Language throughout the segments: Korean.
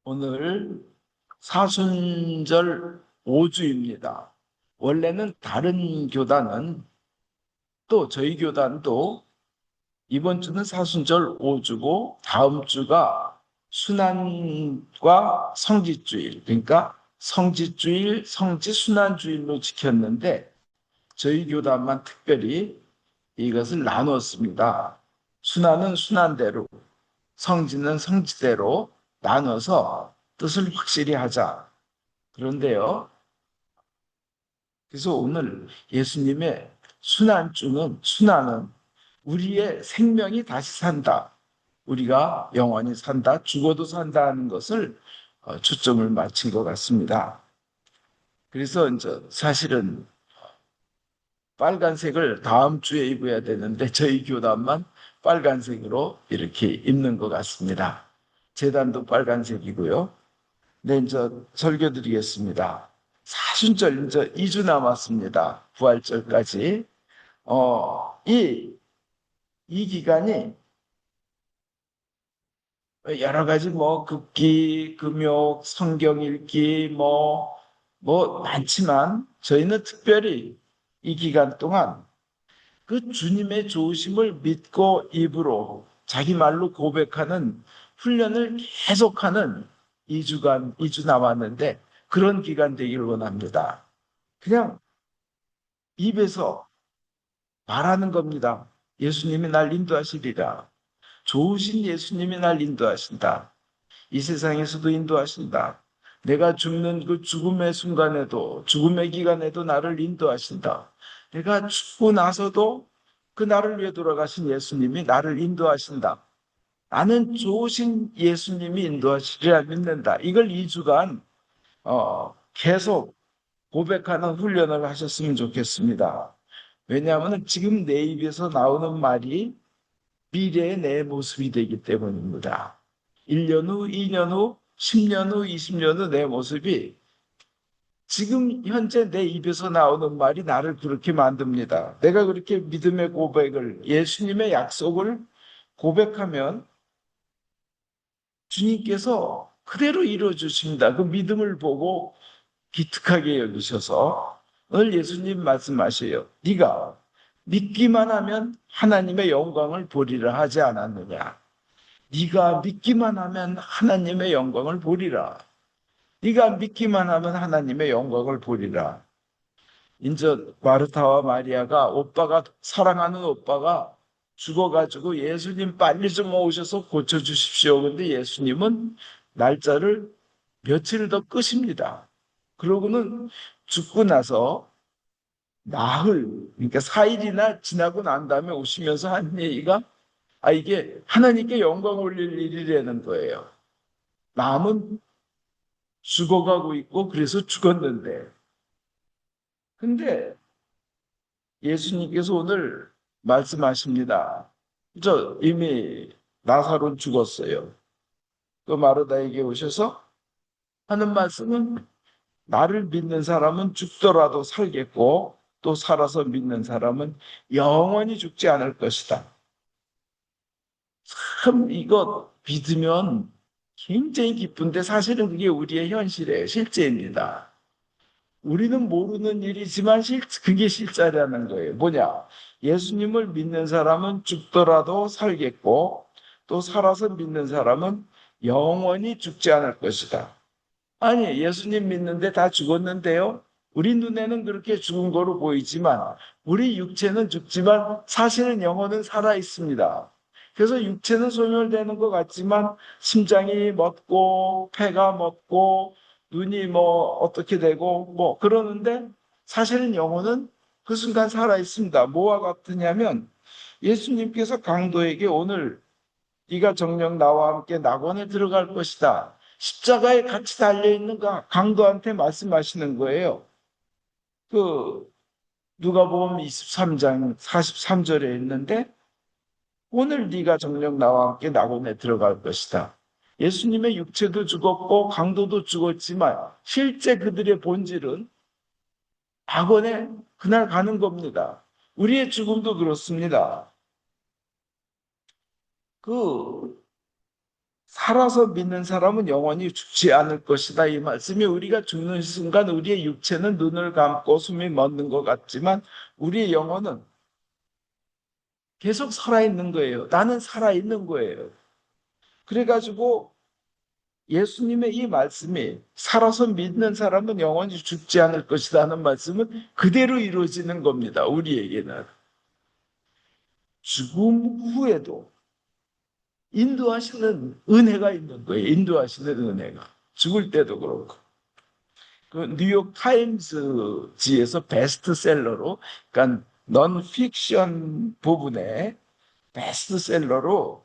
오늘 사순절 5주입니다. 원래는 다른 교단은 또 저희 교단도 이번 주는 사순절 5주고 다음 주가 순환과 성지주일, 그러니까 성지주일, 성지순환주일로 지켰는데 저희 교단만 특별히 이것을 나눴습니다. 순환은 순환대로, 성지는 성지대로 나눠서 뜻을 확실히 하자. 그런데요, 그래서 오늘 예수님의 순환은 우리의 생명이 다시 산다. 우리가 영원히 산다, 죽어도 산다 하는 것을 초점을 맞춘 것 같습니다. 그래서 이제 사실은 빨간색을 다음 주에 입어야 되는데 저희 교단만 빨간색으로 이렇게 입는 것 같습니다. 제단도 빨간색이고요. 네, 이제 설교 드리겠습니다. 사순절 이제 2주 남았습니다. 부활절까지. 이 기간이 여러 가지 뭐 급기, 금욕, 성경 읽기 뭐 많지만 저희는 특별히 이 기간 동안 그 주님의 좋으심을 믿고 입으로 자기 말로 고백하는 훈련을 계속하는 2주 남았는데 그런 기간 되기를 원합니다. 그냥 입에서 말하는 겁니다. 예수님이 날 인도하시리라. 좋으신 예수님이 날 인도하신다. 이 세상에서도 인도하신다. 내가 죽는 그 죽음의 순간에도, 죽음의 기간에도 나를 인도하신다. 내가 죽고 나서도 그 나를 위해 돌아가신 예수님이 나를 인도하신다. 나는 좋으신 예수님이 인도하시리라 믿는다. 이걸 2주간 계속 고백하는 훈련을 하셨으면 좋겠습니다. 왜냐하면 지금 내 입에서 나오는 말이 미래의 내 모습이 되기 때문입니다. 1년 후, 2년 후, 10년 후, 20년 후 내 모습이 지금 현재 내 입에서 나오는 말이 나를 그렇게 만듭니다. 내가 그렇게 믿음의 고백을, 예수님의 약속을 고백하면 주님께서 그대로 이루어주십니다. 그 믿음을 보고 기특하게 여기셔서 오늘 예수님 말씀하셔요. 네가 믿기만 하면 하나님의 영광을 보리라 하지 않았느냐. 네가 믿기만 하면 하나님의 영광을 보리라. 네가 믿기만 하면 하나님의 영광을 보리라. 인제 마르타와 마리아가 사랑하는 오빠가 죽어가지고 예수님 빨리 좀 오셔서 고쳐주십시오. 근데 예수님은 날짜를 며칠 더 끄십니다. 그러고는 죽고 나서 그러니까 4일이나 지나고 난 다음에 오시면서 한 얘기가 이게 하나님께 영광 올릴 일이라는 거예요. 남은 죽어가고 있고 그래서 죽었는데. 근데 예수님께서 오늘 말씀하십니다. 저 이미 나사로는 죽었어요. 그 마르다에게 오셔서 하는 말씀은 나를 믿는 사람은 죽더라도 살겠고 또 살아서 믿는 사람은 영원히 죽지 않을 것이다. 참 이거 믿으면 굉장히 기쁜데 사실은 그게 우리의 현실이에요. 실제입니다. 우리는 모르는 일이지만 그게 실제라는 거예요. 뭐냐? 예수님을 믿는 사람은 죽더라도 살겠고 또 살아서 믿는 사람은 영원히 죽지 않을 것이다. 아니, 예수님 믿는데 다 죽었는데요. 우리 눈에는 그렇게 죽은 거로 보이지만 우리 육체는 죽지만 사실은 영혼은 살아 있습니다. 그래서 육체는 소멸되는 것 같지만 심장이 멎고 폐가 멎고 눈이 뭐 어떻게 되고 뭐 그러는데 사실은 영혼은 그 순간 살아 있습니다. 뭐와 같으냐면 예수님께서 강도에게 오늘 네가 정녕 나와 함께 낙원에 들어갈 것이다. 십자가에 같이 달려있는 강도한테 말씀하시는 거예요. 그 누가복음 23장 43절에 있는데 오늘 네가 정녕 나와 함께 낙원에 들어갈 것이다. 예수님의 육체도 죽었고 강도도 죽었지만 실제 그들의 본질은 낙원에 그날 가는 겁니다. 우리의 죽음도 그렇습니다. 그 살아서 믿는 사람은 영원히 죽지 않을 것이다. 이 말씀이 우리가 죽는 순간 우리의 육체는 눈을 감고 숨이 멎는 것 같지만 우리의 영혼은 계속 살아있는 거예요. 나는 살아있는 거예요. 그래가지고 예수님의 이 말씀이 살아서 믿는 사람은 영원히 죽지 않을 것이다 하는 말씀은 그대로 이루어지는 겁니다. 우리에게는. 죽음 후에도 인도하시는 은혜가 있는 거예요. 인도하시는 은혜가. 죽을 때도 그렇고. 그 뉴욕 타임스지에서 베스트셀러로, 그러니까 넌픽션 부분에 베스트셀러로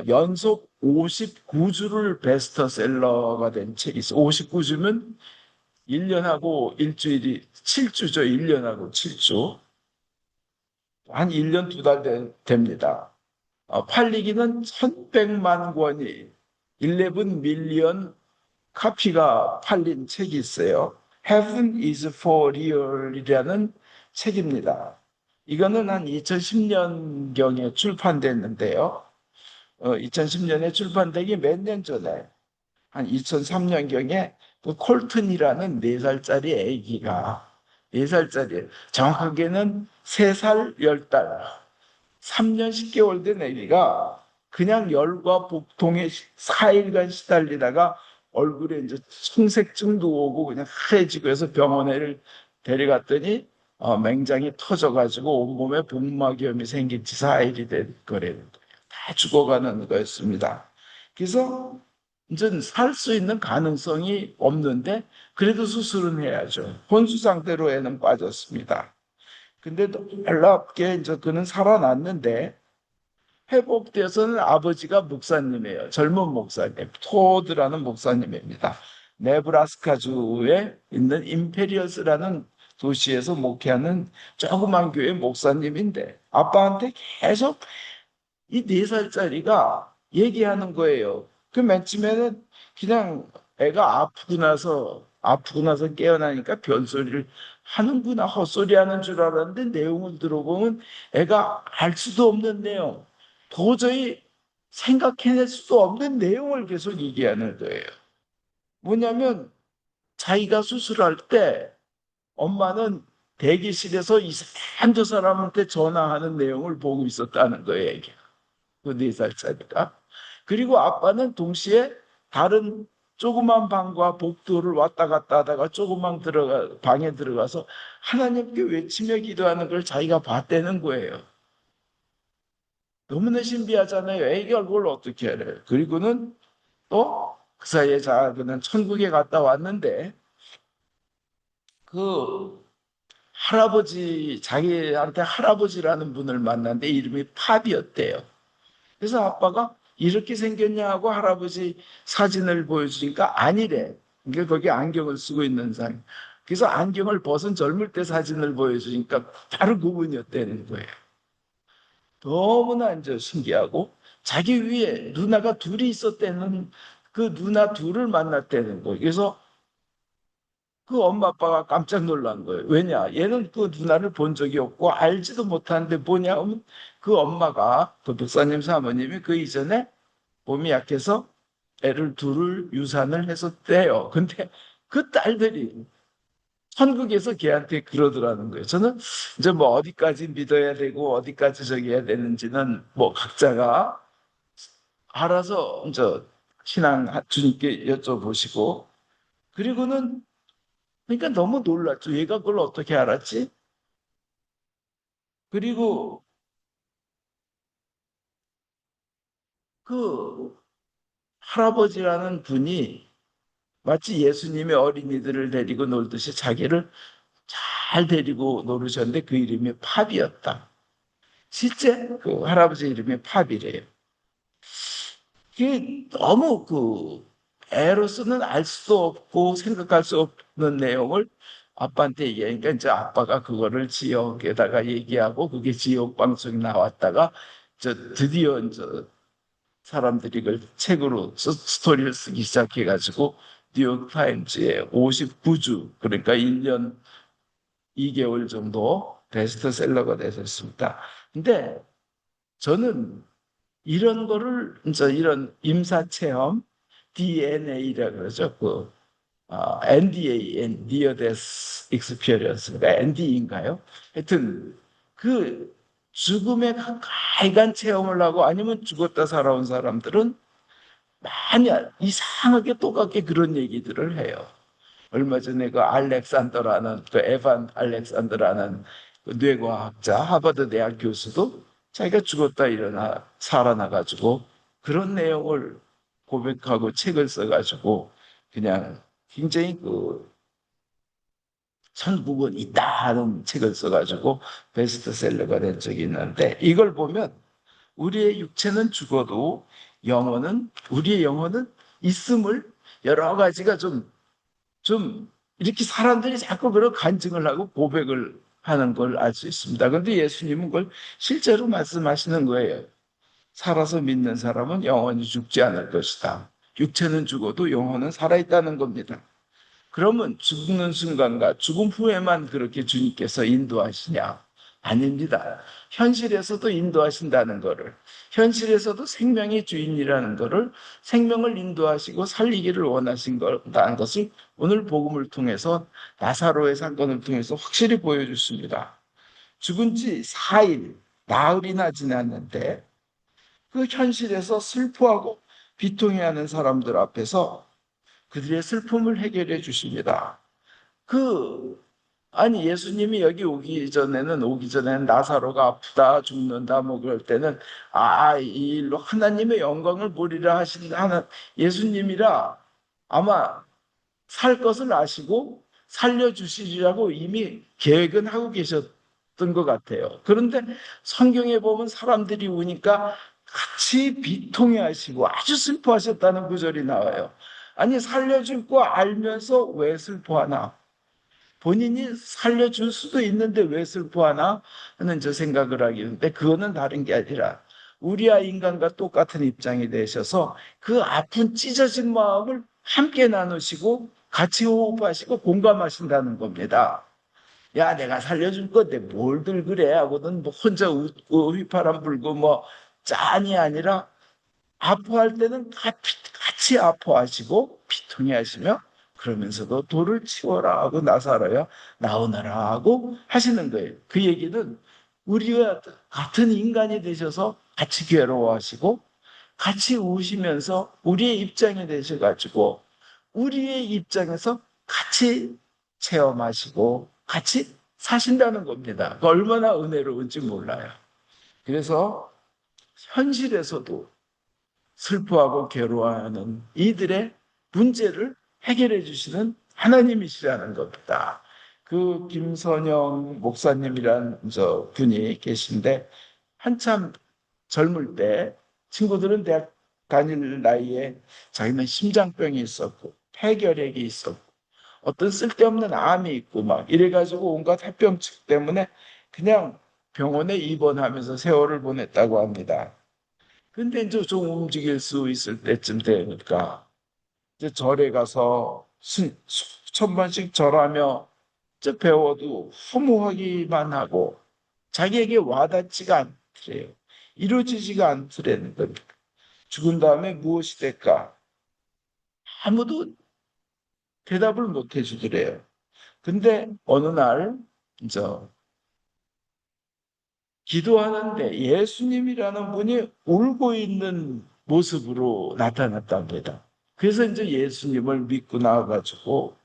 연속 59주를 베스트셀러가 된 책이 있어요. 59주면 1년하고 일주일이 7주죠. 1년하고 7주. 한 1년 2달 됩니다. 팔리기는 1100만 권이 11 밀리언 카피가 팔린 책이 있어요. Heaven is for Real이라는 책입니다. 이거는 한 2010년경에 출판됐는데요. 2010년에 출판되기 몇 년 전에 한 2003년경에 그 콜튼이라는 4살짜리 아기가 4살짜리 정확하게는 3살 10달 3년 10개월 된 아기가 그냥 열과 복통에 4일간 시달리다가 얼굴에 이제 청색증도 오고 그냥 하얘지고 해서 병원에 데려갔더니 맹장이 터져가지고 온몸에 복막염이 생긴 지 4일이 된 거래는 거예요. 다 죽어가는 거였습니다. 그래서 이제 살 수 있는 가능성이 없는데 그래도 수술은 해야죠. 혼수 상태로 애는 빠졌습니다. 근데 놀랍게 이제 그는 살아났는데 회복돼서는 아버지가 목사님이에요. 젊은 목사님, 토드라는 목사님입니다. 네브라스카주에 있는 임페리어스라는 도시에서 목회하는 조그만 교회 목사님인데 아빠한테 계속 이 4살짜리가 얘기하는 거예요. 그 맨 처음에는 그냥 애가 아프고 나서 깨어나니까 별소리를 하는구나, 헛소리 하는 줄 알았는데 내용을 들어보면 애가 알 수도 없는 내용, 도저히 생각해낼 수도 없는 내용을 계속 얘기하는 거예요. 뭐냐면 자기가 수술할 때 엄마는 대기실에서 이 사람 저 사람한테 전화하는 내용을 보고 있었다는 거예요, 애가. 그 4살짜리가. 그리고 아빠는 동시에 다른 조그만 방과 복도를 왔다 갔다 하다가 조그만 방에 들어가서 하나님께 외치며 기도하는 걸 자기가 봤다는 거예요. 너무나 신비하잖아요. 애기 얼굴을 어떻게 알아요? 그리고는 또 그 사이에 자기는 천국에 갔다 왔는데 그 자기한테 할아버지라는 분을 만났는데 이름이 팝이었대요. 그래서 아빠가 이렇게 생겼냐 하고 할아버지 사진을 보여주니까 아니래. 그러니까 거기 안경을 쓰고 있는 사람. 그래서 안경을 벗은 젊을 때 사진을 보여주니까 바로 그분이었다는 거예요. 너무나 이제 신기하고 자기 위에 누나가 둘이 있었다는 그 누나 둘을 만났다는 거예요. 그래서 그 엄마 아빠가 깜짝 놀란 거예요. 왜냐? 얘는 그 누나를 본 적이 없고 알지도 못하는데 뭐냐 하면 그 엄마가 그 목사님 사모님이 그 이전에 몸이 약해서 애를 둘을 유산을 했었대요. 근데 그 딸들이 천국에서 걔한테 그러더라는 거예요. 저는 이제 뭐 어디까지 믿어야 되고 어디까지 저기 해야 되는지는 뭐 각자가 알아서 이제 신앙 주님께 여쭤보시고 그리고는 그러니까 너무 놀랐죠. 얘가 그걸 어떻게 알았지? 그리고 그 할아버지라는 분이 마치 예수님의 어린이들을 데리고 놀듯이 자기를 잘 데리고 노르셨는데 그 이름이 팝이었다. 실제 그 할아버지 이름이 팝이래요. 이게 너무 그 애로서는 알 수도 없고 생각할 수 없는 내용을 아빠한테 얘기하니까 이제 아빠가 그거를 지역에다가 얘기하고 그게 지역 방송에 나왔다가 드디어 이제 사람들이 이걸 책으로 스토리를 쓰기 시작해가지고 뉴욕타임즈에 59주 그러니까 1년 2개월 정도 베스트셀러가 됐었습니다. 근데 저는 이런 거를 이제 이런 임사체험 DNA라 그러죠. NDA, Near Death Experience가 ND인가요? 하여튼 그 죽음에 가까이간 체험을 하고 아니면 죽었다 살아온 사람들은 많이 이상하게 똑같게 그런 얘기들을 해요. 얼마 전에 그 알렉산더라는 그 에반 알렉산더라는 그 뇌과학자 하버드 대학 교수도 자기가 죽었다 일어나 살아나 가지고 그런 내용을 고백하고 책을 써가지고 그냥 굉장히 그 천국은 있다 하는 책을 써가지고 베스트셀러가 된 적이 있는데 이걸 보면 우리의 육체는 죽어도 우리의 영혼은 있음을 여러 가지가 좀 이렇게 사람들이 자꾸 그런 간증을 하고 고백을 하는 걸 알 수 있습니다. 그런데 예수님은 그걸 실제로 말씀하시는 거예요. 살아서 믿는 사람은 영원히 죽지 않을 것이다. 육체는 죽어도 영혼은 살아있다는 겁니다. 그러면 죽는 순간과 죽음 후에만 그렇게 주님께서 인도하시냐? 아닙니다. 현실에서도 인도하신다는 것을, 현실에서도 생명의 주인이라는 것을, 생명을 인도하시고 살리기를 원하신 거라는 것을 오늘 복음을 통해서 나사로의 사건을 통해서 확실히 보여주십니다. 죽은 지 4일, 나흘이나 지났는데 그 현실에서 슬퍼하고 비통해하는 사람들 앞에서 그들의 슬픔을 해결해 주십니다. 그 아니 예수님이 여기 오기 전에는 나사로가 아프다 죽는다 뭐 그럴 때는 이 일로 하나님의 영광을 보리라 하는 예수님이라 아마 살 것을 아시고 살려주시리라고 이미 계획은 하고 계셨던 것 같아요. 그런데 성경에 보면 사람들이 우니까 같이 비통해 하시고 아주 슬퍼하셨다는 구절이 나와요. 아니, 살려줄 거 알면서 왜 슬퍼하나? 본인이 살려줄 수도 있는데 왜 슬퍼하나 하는 저 생각을 하게 되는데 그거는 다른 게 아니라 우리와 인간과 똑같은 입장이 되셔서 그 아픈 찢어진 마음을 함께 나누시고 같이 호흡하시고 공감하신다는 겁니다. 야, 내가 살려줄 건데 뭘들 그래 하고는 뭐 혼자 웃고 휘파람 불고 뭐 짠이 아니라 아파할 때는 같이 아파하시고 피통해 하시며 그러면서도 돌을 치워라 하고 나사로야 나오너라 하고 하시는 거예요. 그 얘기는 우리와 같은 인간이 되셔서 같이 괴로워하시고 같이 우시면서 우리의 입장이 되셔가지고 우리의 입장에서 같이 체험하시고 같이 사신다는 겁니다. 얼마나 은혜로운지 몰라요. 그래서 현실에서도 슬퍼하고 괴로워하는 이들의 문제를 해결해 주시는 하나님이시라는 겁니다. 그 김선영 목사님이란 저 분이 계신데 한참 젊을 때 친구들은 대학 다닐 나이에 자기는 심장병이 있었고 폐결핵이 있었고 어떤 쓸데없는 암이 있고 막 이래가지고 온갖 합병증 때문에 그냥 병원에 입원하면서 세월을 보냈다고 합니다. 근데 이제 좀 움직일 수 있을 때쯤 되니까 이제 절에 가서 수천 번씩 절하며 이제 배워도 허무하기만 하고 자기에게 와닿지가 않더래요. 이루어지지가 않더라는 겁니다. 죽은 다음에 무엇이 될까? 아무도 대답을 못 해주더래요. 근데 어느 날 이제 기도하는데 예수님이라는 분이 울고 있는 모습으로 나타났답니다. 그래서 이제 예수님을 믿고 나와가지고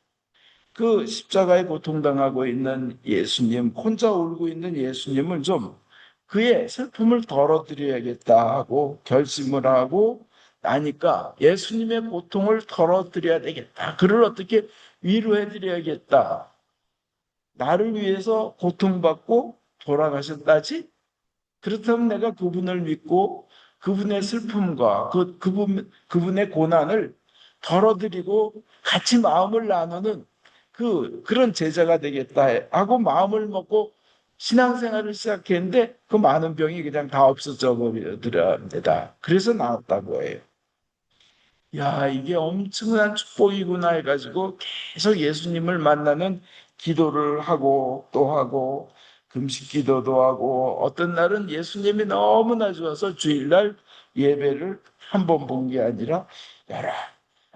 그 십자가에 고통당하고 있는 예수님, 혼자 울고 있는 예수님을 좀 그의 슬픔을 덜어드려야겠다 하고 결심을 하고 나니까 예수님의 고통을 덜어드려야 되겠다. 그를 어떻게 위로해드려야겠다. 나를 위해서 고통받고 돌아가셨다지? 그렇다면 내가 그분을 믿고 그분의 슬픔과 그분의 고난을 덜어드리고 같이 마음을 나누는 그런 제자가 되겠다 하고 마음을 먹고 신앙생활을 시작했는데 그 많은 병이 그냥 다 없어져 버리더랍니다. 그래서 나았다고 해요. 야, 이게 엄청난 축복이구나 해가지고 계속 예수님을 만나는 기도를 하고 또 하고 금식 기도도 하고 어떤 날은 예수님이 너무나 좋아서 주일날 예배를 한 번 본 게 아니라 여러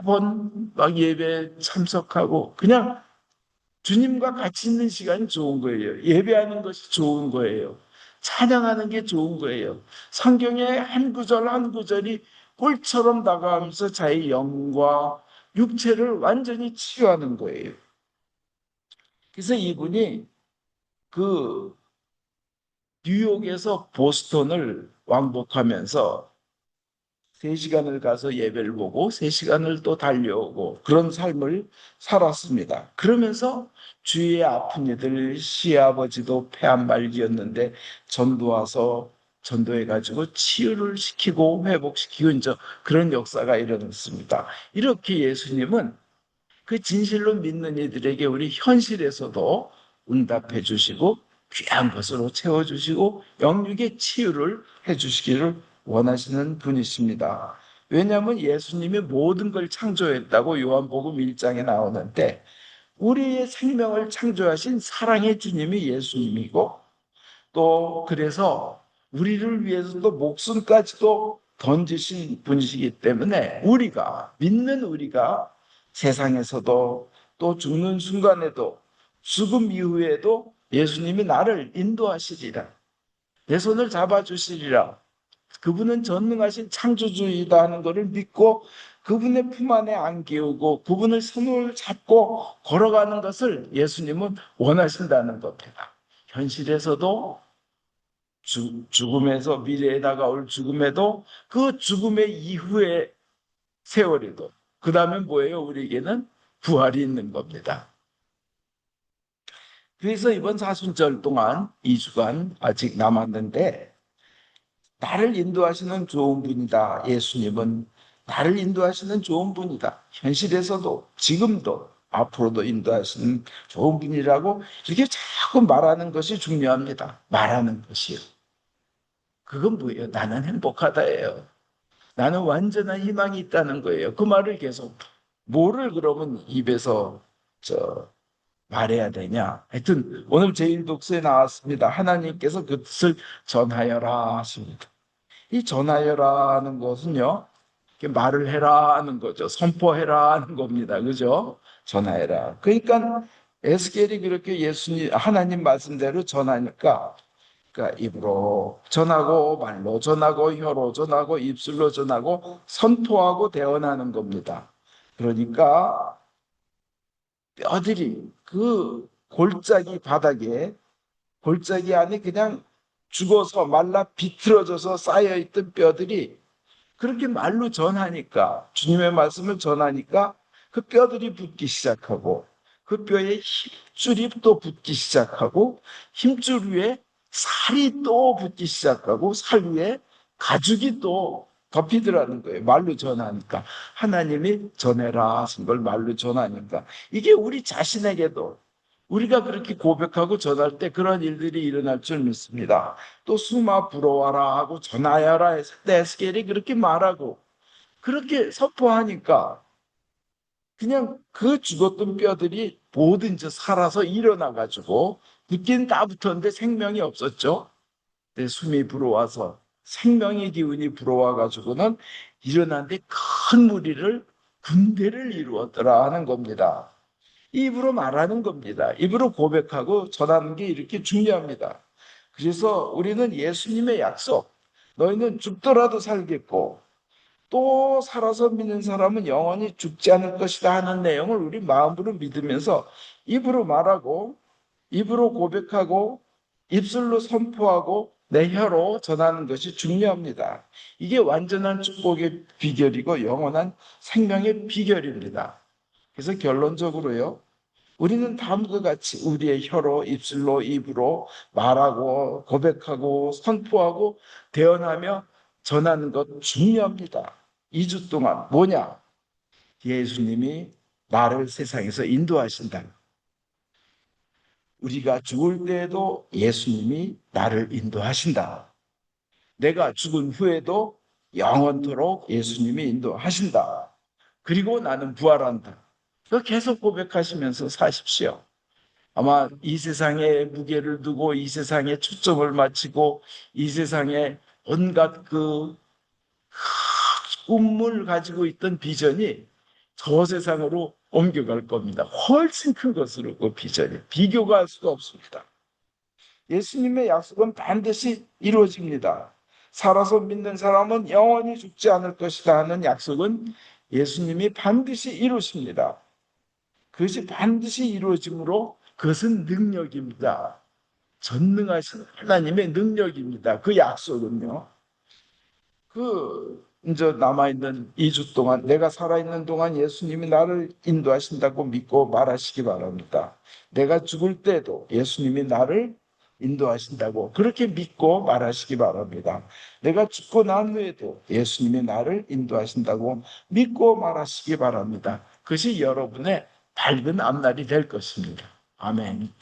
번 막 예배에 참석하고 그냥 주님과 같이 있는 시간이 좋은 거예요. 예배하는 것이 좋은 거예요. 찬양하는 게 좋은 거예요. 성경의 한 구절 한 구절이 꿀처럼 다가가면서 자기 영과 육체를 완전히 치유하는 거예요. 그래서 이분이 그 뉴욕에서 보스턴을 왕복하면서 3시간을 가서 예배를 보고 3시간을 또 달려오고 그런 삶을 살았습니다. 그러면서 주위의 아픈 이들 시아버지도 폐암말기였는데 전도 전도해가지고 치유를 시키고 회복시키고 이제 그런 역사가 일어났습니다. 이렇게 예수님은 그 진실로 믿는 이들에게 우리 현실에서도 응답해 주시고 귀한 것으로 채워주시고 영육의 치유를 해주시기를 원하시는 분이십니다. 왜냐하면 예수님이 모든 걸 창조했다고 요한복음 1장에 나오는데 우리의 생명을 창조하신 사랑의 주님이 예수님이고 또 그래서 우리를 위해서도 목숨까지도 던지신 분이시기 때문에 우리가 믿는 우리가 세상에서도 또 죽는 순간에도 죽음 이후에도 예수님이 나를 인도하시리라. 내 손을 잡아주시리라. 그분은 전능하신 창조주이다 하는 것을 믿고 그분의 품 안에 안기우고 그분의 손을 잡고 걸어가는 것을 예수님은 원하신다는 겁니다. 현실에서도 죽음에서 미래에 다가올 죽음에도 그 죽음의 이후의 세월에도 그 다음에 뭐예요? 우리에게는 부활이 있는 겁니다. 그래서 이번 사순절 동안 2주간 아직 남았는데 나를 인도하시는 좋은 분이다. 예수님은 나를 인도하시는 좋은 분이다. 현실에서도 지금도 앞으로도 인도하시는 좋은 분이라고 이렇게 자꾸 말하는 것이 중요합니다. 말하는 것이요. 그건 뭐예요? 나는 행복하다예요. 나는 완전한 희망이 있다는 거예요. 그 말을 계속 뭐를 그러면 입에서 말해야 되냐? 하여튼 오늘 제1독서에 나왔습니다. 하나님께서 그 뜻을 전하여라 하십니다. 이 전하여라는 것은요, 말을 해라 하는 거죠. 선포해라 하는 겁니다. 그죠? 전하여라. 그러니까 에스겔이 그렇게 예수님 하나님 말씀대로 전하니까 그러니까 입으로 전하고 말로 전하고 혀로 전하고 입술로 전하고 선포하고 대언하는 겁니다. 그러니까 뼈들이 그 골짜기 바닥에 골짜기 안에 그냥 죽어서 말라 비틀어져서 쌓여있던 뼈들이 그렇게 말로 전하니까 주님의 말씀을 전하니까 그 뼈들이 붙기 시작하고 그 뼈에 힘줄이 또 붙기 시작하고 힘줄 위에 살이 또 붙기 시작하고 살 위에 가죽이 또 덮이더라는 거예요. 말로 전하니까 하나님이 전해라 하신 걸 말로 전하니까 이게 우리 자신에게도 우리가 그렇게 고백하고 전할 때 그런 일들이 일어날 줄 믿습니다. 또 수마 부러워라 하고 전하여라 했을 때 에스겔이 그렇게 말하고 그렇게 선포하니까 그냥 그 죽었던 뼈들이 뭐든지 살아서 일어나가지고 붙긴 다 붙었는데 생명이 없었죠. 근데 숨이 불어와서 생명의 기운이 불어와가지고는 일어났는데 큰 무리를 군대를 이루었더라 하는 겁니다. 입으로 말하는 겁니다. 입으로 고백하고 전하는 게 이렇게 중요합니다. 그래서 우리는 예수님의 약속, 너희는 죽더라도 살겠고 또 살아서 믿는 사람은 영원히 죽지 않을 것이다 하는 내용을 우리 마음으로 믿으면서 입으로 말하고 입으로 고백하고 입술로 선포하고 내 혀로 전하는 것이 중요합니다. 이게 완전한 축복의 비결이고 영원한 생명의 비결입니다. 그래서 결론적으로요. 우리는 다음과 같이 우리의 혀로 입술로 입으로 말하고 고백하고 선포하고 대언하며 전하는 것 중요합니다. 2주 동안 뭐냐? 예수님이 나를 세상에서 인도하신다. 우리가 죽을 때에도 예수님이 나를 인도하신다. 내가 죽은 후에도 영원토록 예수님이 인도하신다. 그리고 나는 부활한다. 계속 고백하시면서 사십시오. 아마 이 세상에 무게를 두고 이 세상에 초점을 맞추고 이 세상에 온갖 그 꿈을 가지고 있던 비전이 저 세상으로 옮겨갈 겁니다. 훨씬 큰 것으로 그 비전이 비교가 할 수가 없습니다. 예수님의 약속은 반드시 이루어집니다. 살아서 믿는 사람은 영원히 죽지 않을 것이다 하는 약속은 예수님이 반드시 이루십니다. 그것이 반드시 이루어지므로 그것은 능력입니다. 전능하신 하나님의 능력입니다. 그 약속은요. 이제 남아있는 2주 동안 내가 살아있는 동안 예수님이 나를 인도하신다고 믿고 말하시기 바랍니다. 내가 죽을 때도 예수님이 나를 인도하신다고 그렇게 믿고 말하시기 바랍니다. 내가 죽고 난 후에도 예수님이 나를 인도하신다고 믿고 말하시기 바랍니다. 그것이 여러분의 밝은 앞날이 될 것입니다. 아멘.